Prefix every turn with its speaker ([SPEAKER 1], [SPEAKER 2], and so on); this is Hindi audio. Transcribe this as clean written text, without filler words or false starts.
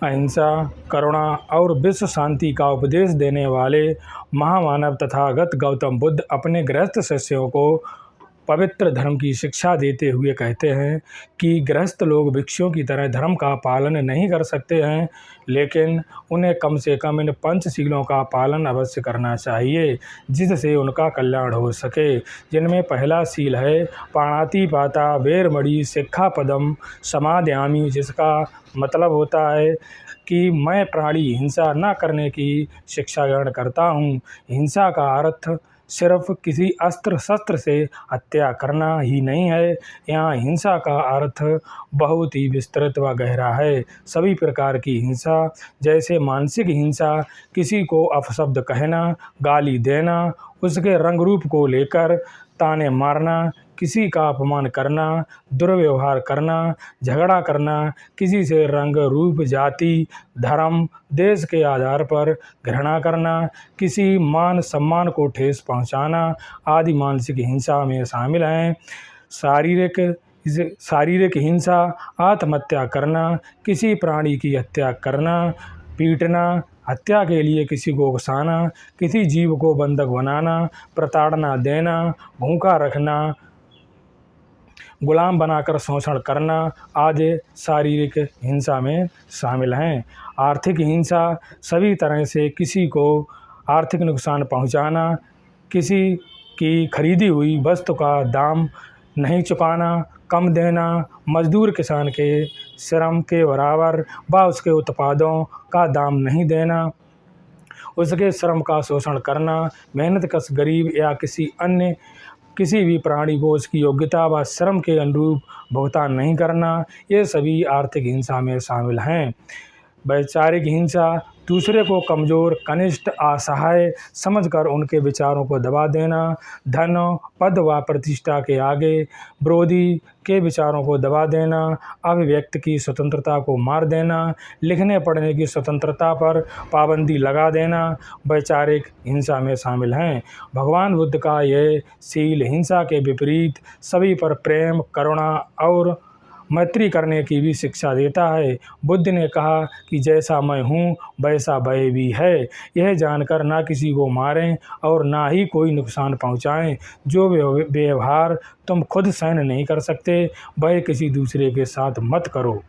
[SPEAKER 1] अहिंसा, करुणा और विश्व शांति का उपदेश देने वाले महामानव तथागत गौतम बुद्ध अपने गृहस्थ शिष्यों को पवित्र धर्म की शिक्षा देते हुए कहते हैं कि गृहस्थ लोग भिक्षुओं की तरह धर्म का पालन नहीं कर सकते हैं, लेकिन उन्हें कम से कम इन पंचशीलों का पालन अवश्य करना चाहिए जिससे उनका कल्याण हो सके। जिनमें पहला शील है पाणातिपाता वेरमणि सिक्खापदम समादयामि, जिसका मतलब होता है कि मैं प्राणी हिंसा न करने की शिक्षा ग्रहण करता हूँ। हिंसा का अर्थ सिर्फ किसी अस्त्र शस्त्र से हत्या करना ही नहीं है, यहाँ हिंसा का अर्थ बहुत ही विस्तृत व गहरा है। सभी प्रकार की हिंसा, जैसे मानसिक हिंसा, किसी को अपशब्द कहना, गाली देना, उसके रंग रूप को लेकर ताने मारना, किसी का अपमान करना, दुर्व्यवहार करना, झगड़ा करना, किसी से रंग रूप जाति धर्म देश के आधार पर घृणा करना, किसी मान सम्मान को ठेस पहुंचाना आदि मानसिक हिंसा में शामिल हैं। शारीरिक हिंसा आत्महत्या करना, किसी प्राणी की हत्या करना, पीटना, हत्या के लिए किसी को उकसाना, किसी जीव को बंधक बनाना, प्रताड़ना देना, भूखा रखना, गुलाम बनाकर शोषण करना आदि शारीरिक हिंसा में शामिल हैं। आर्थिक हिंसा सभी तरह से किसी को आर्थिक नुकसान पहुंचाना, किसी की खरीदी हुई वस्तु का दाम नहीं चुकाना, कम देना, मजदूर किसान के श्रम के बराबर व उसके उत्पादों का दाम नहीं देना, उसके श्रम का शोषण करना, मेहनत कश गरीब या किसी भी प्राणी को उसकी योग्यता व श्रम के अनुरूप भुगतान नहीं करना, ये सभी आर्थिक हिंसा में शामिल हैं। वैचारिक हिंसा दूसरे को कमज़ोर, कनिष्ठ, असहाय समझकर उनके विचारों को दबा देना, धन, पद व प्रतिष्ठा के आगे विरोधी के विचारों को दबा देना, अभिव्यक्ति की स्वतंत्रता को मार देना, लिखने पढ़ने की स्वतंत्रता पर पाबंदी लगा देना वैचारिक हिंसा में शामिल हैं। भगवान बुद्ध का यह शील हिंसा के विपरीत सभी पर प्रेम, करुणा और मैत्री करने की भी शिक्षा देता है। बुद्ध ने कहा कि जैसा मैं हूँ वैसा वह भी है, यह जानकर ना किसी को मारें और ना ही कोई नुकसान पहुँचाएं। जो व्यवहार तुम खुद सहन नहीं कर सकते वह किसी दूसरे के साथ मत करो।